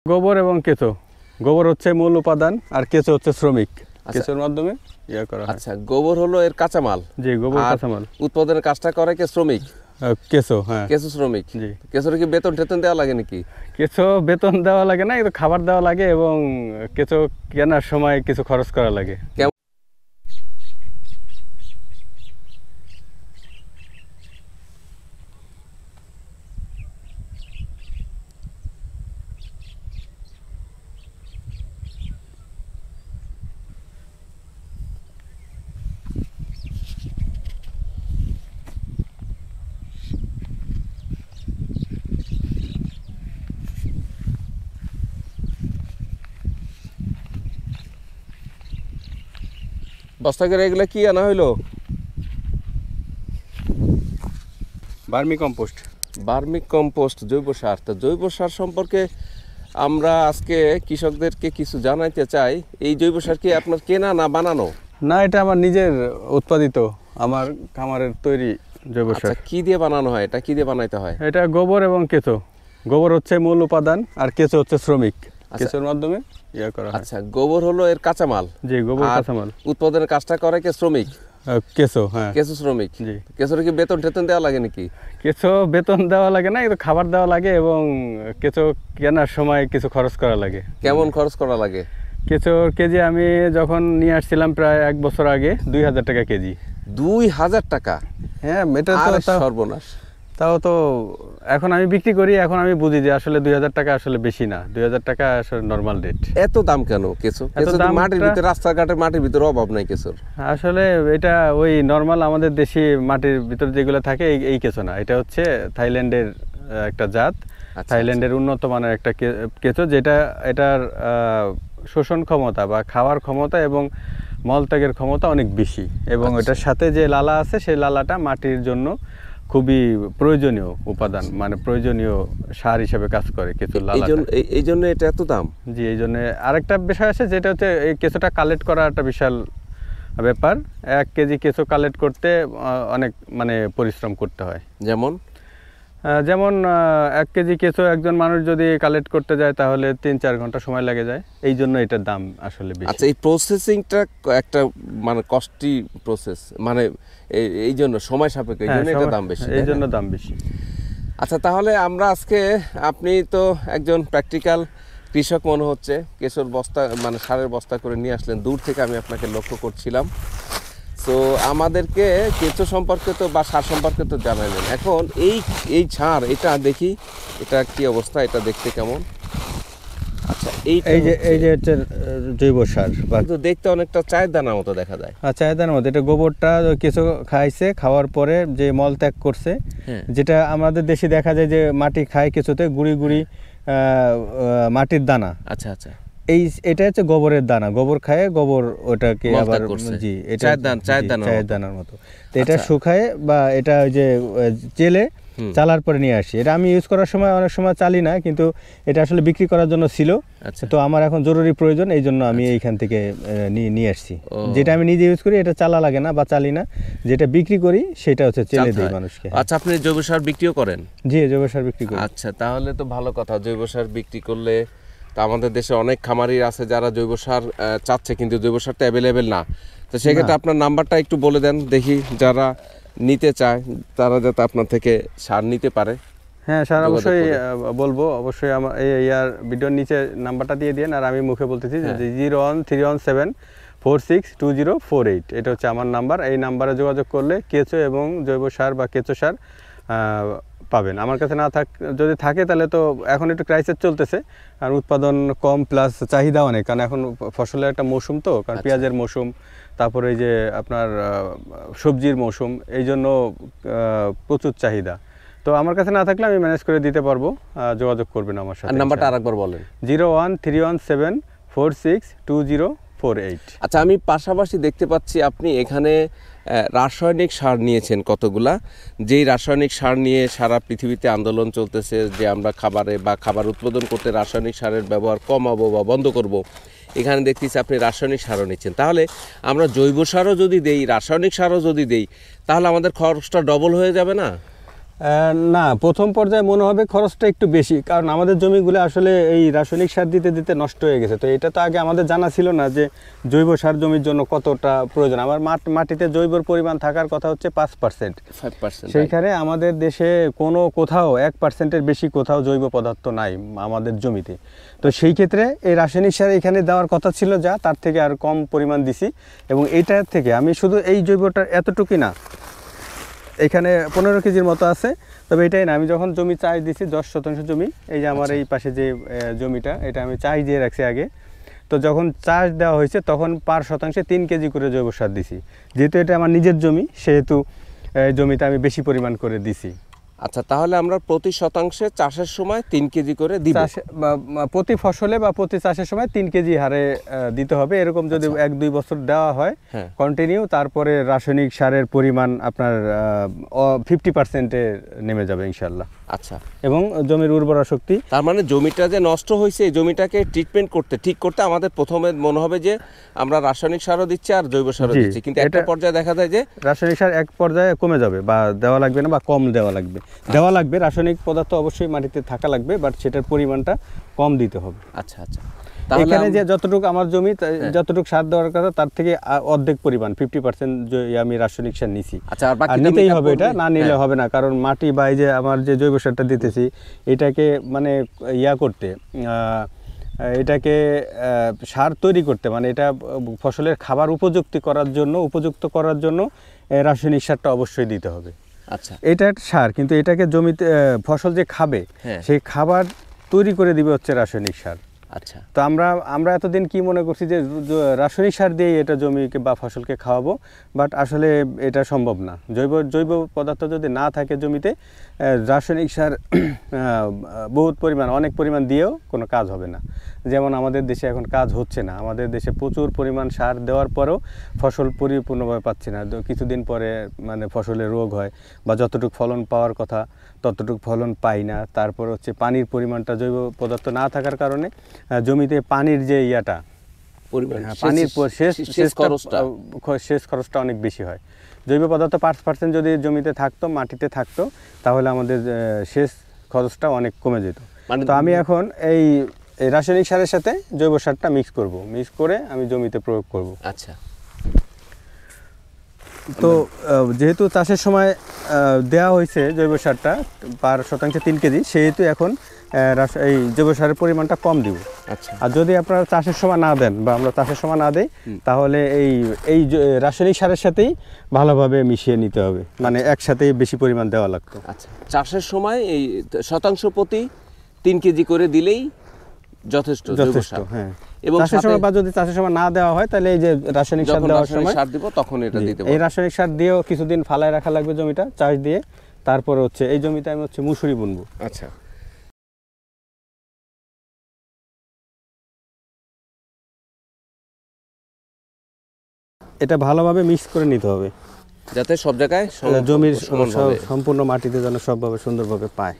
গোবর এবং কেঁচো। গোবর হচ্ছে মূল উপাদান আর কেঁচো হচ্ছে শ্রমিক। কেঁচোর মাধ্যমে করা হয়। আচ্ছা, গোবর হলো এর কাঁচামাল। জি, গোবর কাঁচামাল। উৎপাদনের কাজটা করে কে? শ্রমিক। কেঁচো, হ্যাঁ, কেঁচো শ্রমিক। জি। কেঁচোর কি বেতন টেতন দেওয়া লাগে নাকি? কেঁচো বেতন দেওয়া লাগে না, কিন্তু খাবার দেওয়া লাগে এবং কেঁচো কেনার সময় কিছু খরচ করা লাগে। বস্তা করে এগুলো কি আনা হইলো? Vermi compost. ভার্মি কম্পোস্ট, জৈব সার। তো জৈব সার সম্পর্কে আমরা আজকে কৃষকদেরকে কিছু জানাইতে চাই। এই জৈব সার কি আপনার কেনা না বানানো? না, এটা আমার নিজের উৎপাদিত, আমার খামারের তৈরি জৈব সার। আচ্ছা, কি দিয়ে বানানো হয়? এটা কি দিয়ে বানাইতে হয়? এটা গোবর এবং কেঁচো। গোবর হচ্ছে মূল উপাদান আর কেঁচো হচ্ছে শ্রমিক। কেঁচোর মাধ্যমে করা হয়। আচ্ছা, গোবর হলো এর কাঁচামাল। জি, গোবর কাঁচামাল। উৎপাদনের কাজটা করে কে? শ্রমিক। কেঁচো, হ্যাঁ, কেঁচো শ্রমিক। জি। কেঁচোর কি বেতন টেতন দেওয়া লাগে নাকি? কেঁচো বেতন দেওয়া লাগে না, কিন্তু খাবার দেওয়া লাগে এবং কেঁচো কেনার সময় কিছু খরচ করা লাগে। কেমন খরচ করা লাগে? কেঁচোর কেজি আমি যখন নিয়ে আসছিলাম প্রায় 1 বছর আগে 2000 টাকা কেজি। 2000 টাকা? হ্যাঁ, এটা তো সর্বনাশ। তাও তো এখন আমি বিক্রি করি, এখন আমি বুঝি যে আসলে 2000 টাকা আসলে বেশি না, 2000 টাকা আসলে নর্মাল রেট। এত দাম কেন কেঁচো? কেঁচো তো মাটির ভিতরে, রাস্তাঘাটে মাটির ভিতরে অভাব নাই কেঁচোর। আসলে এটা ওই নর্মাল আমাদের দেশি মাটির ভিতরে যেগুলো থাকে এই কেঁচো না, এটা হচ্ছে থাইল্যান্ডের একটা জাত। থাইল্যান্ডের উন্নত মানের একটা কেঁচো, যেটা এটার শোষণ ক্ষমতা বা খাওয়ার ক্ষমতা এবং মলত্যাগের ক্ষমতা অনেক বেশি, এবং এটার সাথে যে লালা আছে সেই লালাটা মাটির জন্য খুবই প্রয়োজনীয় উপাদান, মানে প্রয়োজনীয় সার হিসেবে কাজ করে কেঁচোর লালাটা। এই জন্য এটা এত দাম? জি, এই জন্য। আরেকটা বিষয় আছে, যেটা হচ্ছে এই কেঁচোটা কালেক্ট করা একটা বিশাল ব্যাপার। 1 কেজি কেঁচো কালেক্ট করতে অনেক মানে পরিশ্রম করতে হয়। যেমন 1 কেজি কেঁচো একজন মানুষ যদি কালেক্ট করতে যায় তাহলে 3-4 ঘন্টা সময় লেগে যায়, এই জন্য এটার দাম আসলে বেশি। আচ্ছা, এই প্রসেসিংটা একটা মানে কস্টলি প্রসেস, মানে এই জন্য সময় সাপেক্ষ, এই জন্য এটা দাম বেশি। এই জন্য দাম বেশি। আচ্ছা, তাহলে আমরা আজকে, আপনি তো একজন প্র্যাকটিক্যাল কৃষক মনে হচ্ছে, কেঁচোর বস্তা মানে সারের বস্তা করে নিয়ে আসলেন, দূর থেকে আমি আপনাকে লক্ষ্য করছিলাম। তো আমাদেরকে কেঁচো সম্পর্কে তো বা সার সম্পর্কে তো জানালেন। এখন এই সার, এটা দেখি এটা কি অবস্থা, এটা দেখতে কেমন? আচ্ছা, এই যে হচ্ছে জৈব সার, কিন্তু দেখতে অনেকটা চায়ের দানার মতো দেখা যায়। চায়ের দানার মতো। এটা গোবরটা কেঁচো খাইছে, খাওয়ার পরে যে মল ত্যাগ করছে, যেটা আমাদের দেশে দেখা যায় যে মাটি খায় কেঁচোতে গুড়ি গুড়ি মাটির দানা। আচ্ছা আচ্ছা, এটা হচ্ছে গোবরের দানা। গোবর খায়, গোবর ওটাকে আবার, জি, এটা চায়ের দানার মতো। তো এটা শুকায় বা এটা ওই যে চেলে চালার পরে নিয়ে আসি। এটা আমি ইউজ করার সময় অনেক সময় চালি না, কিন্তু এটা আসলে বিক্রি করার জন্য ছিল। তো আমার এখন জরুরি প্রয়োজন, এই জন্য আমি এইখান থেকে নিয়ে আসছি। যেটা আমি নিজে ইউজ করি এটা চালা লাগে না বা চালি না, যেটা বিক্রি করি সেটা হচ্ছে চেলে দিই মানুষকে। আচ্ছা, আপনি জৈব সার বিক্রিও করেন? জি, জৈব সার বিক্রি করি। আচ্ছা, তাহলে তো ভালো কথা। জৈব সার বিক্রি করলে তা আমাদের দেশে অনেক খামারি আছে যারা জৈব সার চাচ্ছে, কিন্তু জৈব সারটা অ্যাভেলেবেল না। তো সেক্ষেত্রে আপনার নাম্বারটা একটু বলে দেন দেখি, যারা নিতে চায় তারা যাতে আপনার থেকে সার নিতে পারে। হ্যাঁ স্যার, অবশ্যই বলবো। অবশ্যই আমার এই ভিডিওর নিচে নাম্বারটা দিয়ে দিন, আর আমি মুখে বলতেছি যে 01317462048, এটা হচ্ছে আমার নাম্বার। এই নাম্বারে যোগাযোগ করলে কেঁচো এবং জৈব সার বা কেঁচো সার পাবেন। আমার কাছে না যদি থাকে তাহলে তো এখন একটু ক্রাইসিস চলতেছে, আর উৎপাদন কম প্লাস চাহিদা অনেক, কারণ এখন ফসলের একটা মৌসুম, তো কারণ পেঁয়াজের মৌসুম, তারপরে এই যে আপনার সবজির মৌসুম, এই জন্য প্রচুর চাহিদা। তো আমার কাছে না থাকলে আমি ম্যানেজ করে দিতে পারবো, যোগাযোগ করবেন আমার সাথে। নাম্বারটা আরেকবার বলেন। 01317462048। আচ্ছা, আমি পাশাপাশি দেখতে পাচ্ছি আপনি এখানে রাসায়নিক সার নিয়েছেন কতগুলা। যেই রাসায়নিক সার নিয়ে সারা পৃথিবীতে আন্দোলন চলতেছে যে আমরা খাবারে বা খাবার উৎপাদন করতে রাসায়নিক সারের ব্যবহার কমাবো বা বন্ধ করব। এখানে দেখতেছি আপনি রাসায়নিক সারও নিচ্ছেন। তাহলে আমরা জৈব সারও যদি দেই, রাসায়নিক সারও যদি দেই, তাহলে আমাদের খরচটা ডবল হয়ে যাবে না? না, প্রথম পর্যায়ে মনে হবে খরচটা একটু বেশি, কারণ আমাদের জমিগুলো আসলে এই রাসায়নিক সার দিতে দিতে নষ্ট হয়ে গেছে। তো এটা তো আগে আমাদের জানা ছিল না যে জৈব সার জমির জন্য কতটা প্রয়োজন। আমার মাটিতে জৈবর পরিমাণ থাকার কথা হচ্ছে 5%। 5%, সেইখানে আমাদের দেশে কোথাও 1%-এর বেশি কোথাও জৈব পদার্থ নাই আমাদের জমিতে। তো সেই ক্ষেত্রে এই রাসায়নিক সার এখানে দেওয়ার কথা ছিল যা, তার থেকে আর কম পরিমাণ দিছি। এবং এইটার থেকে আমি শুধু এই জৈবটা এতটুকুই না, এখানে 15 কেজির মতো আছে। তবে এটাই না, আমি যখন জমি চাষ দিছি 10% জমি, এই যে আমার এই পাশে যে জমিটা, এটা আমি চাষ দিয়ে রাখছি আগে। তো যখন চাষ দেওয়া হয়েছে তখন পার শতাংশে 3 কেজি করে জৈব সার দিছি। যেহেতু এটা আমার নিজের জমি, সেহেতু জমিতে আমি বেশি পরিমাণ করে দিছি। আচ্ছা, তাহলে আমরা প্রতি শতাংশে চাষের সময় 3 কেজি করে দিব। প্রতি ফসলে বা প্রতি চাষের সময় 3 কেজি হারে দিতে হবে। এরকম যদি 1-2 বছর দেওয়া হয় কন্টিনিউ, তারপরে রাসায়নিক সারের পরিমাণ আপনার 50%-এ নেমে যাবে ইনশাল্লাহ। আচ্ছা, এবং জমির উর্বরা শক্তি, তার মানে জমিটা যে নষ্ট হয়েছে এই জমিটাকে ট্রিটমেন্ট করতে ঠিক করতে আমাদের প্রথমে মনে হবে যে আমরা রাসায়নিক সারও দিচ্ছি আর জৈব সারও দিচ্ছি, কিন্তু একটা পর্যায়ে দেখা যায় যে রাসায়নিক সার এক পর্যায়ে কমে যাবে, বা দেওয়া লাগবে না, বা কম দেওয়া লাগবে। দেওয়া লাগবে, রাসায়নিক পদার্থ অবশ্যই মাটিতে থাকা লাগবে, বাট সেটার পরিমাণটা কম দিতে হবে। আচ্ছা আচ্ছা, এখানে যে যতটুকু আমার জমি যতটুকু সার দেওয়ার কথা তার থেকে অর্ধেক পরিমাণ 50% আমি রাসায়নিক সার নিছি। আচ্ছা, আর নিতেই হবে, এটা না নিলে হবে না, কারণ মাটি বা এই যে আমার যে জৈব সারটা দিতেছি এটাকে মানে করতে, এটাকে সার তৈরি করতে, মানে এটা ফসলের খাবার উপযুক্ত করার জন্য রাসায়নিক সারটা অবশ্যই দিতে হবে। আচ্ছা, এটা একটা সার, কিন্তু এটাকে জমিতে ফসল যে খাবে সেই খাবার তৈরি করে দিবে হচ্ছে রাসায়নিক সার। আচ্ছা, তো আমরা এতদিন কি মনে করছি যে রাসায়নিক সার দিয়ে এটা জমিকে বা ফসলকে খাওয়াবো, বাট আসলে এটা সম্ভব না। জৈব পদার্থ যদি না থাকে জমিতে, রাসায়নিক সার অনেক পরিমাণ দিয়েও কোনো কাজ হবে না। যেমন আমাদের দেশে এখন কাজ হচ্ছে না, আমাদের দেশে প্রচুর পরিমাণ সার দেওয়ার পরেও ফসল পরিপূর্ণভাবে পাচ্ছি না। কিছুদিন পরে মানে ফসলে রোগ হয়, বা যতটুকু ফলন পাওয়ার কথা ততটুকু ফলন পাই না। তারপর হচ্ছে পানির পরিমাণটা জৈব পদার্থ না থাকার কারণে জমিতে পানির যে পানির সেচ খরচটা অনেক বেশি হয়। জৈব পদার্থ 5% যদি জমিতে থাকতো, মাটিতে থাকতো, তাহলে আমাদের সেচ খরচটা অনেক কমে যেত। তো আমি এখন এই রাসায়নিক সারের সাথে জৈব সারটা মিক্স করে আমি জমিতে প্রয়োগ করব। আচ্ছা, তো যেহেতু চাষের সময় দেওয়া হয়েছে জৈব সারটা পার শতাংশে 3 কেজি, সেহেতু এখন এই জৈব সারের পরিমাণটা কম দিব। আচ্ছা, আর যদি আপনারা চাষের সময় না দেন, বা আমরা চাষের সময় না দেই, তাহলে এই রাসায়নিক সারের সাথেই ভালোভাবে মিশিয়ে নিতে হবে, মানে একসাথেই বেশি পরিমাণ দেওয়া লাগতো। আচ্ছা, চাষের সময় এই শতাংশ প্রতি 3 কেজি করে দিলেই যথেষ্ট। হ্যাঁ, এবং চাষের সময় বা যদি চাষের সময় না দেওয়া হয়, তাহলে এই যে রাসায়নিক সার দেওয়ার সময় সার দিব, তখন এটা দিতে হবে। এই রাসায়নিক সার দিয়েও কিছুদিন ফালায় রাখা লাগবে জমিটা চাষ দিয়ে। তারপর হচ্ছে এই জমিতে আমি মুসুরি বুনবো। আচ্ছা, এটা ভালোভাবে মিক্স করে নিতে হবে, যাতে সব জায়গায় জমির সম্পূর্ণ মাটিতে যেন সবভাবে সুন্দরভাবে পায়।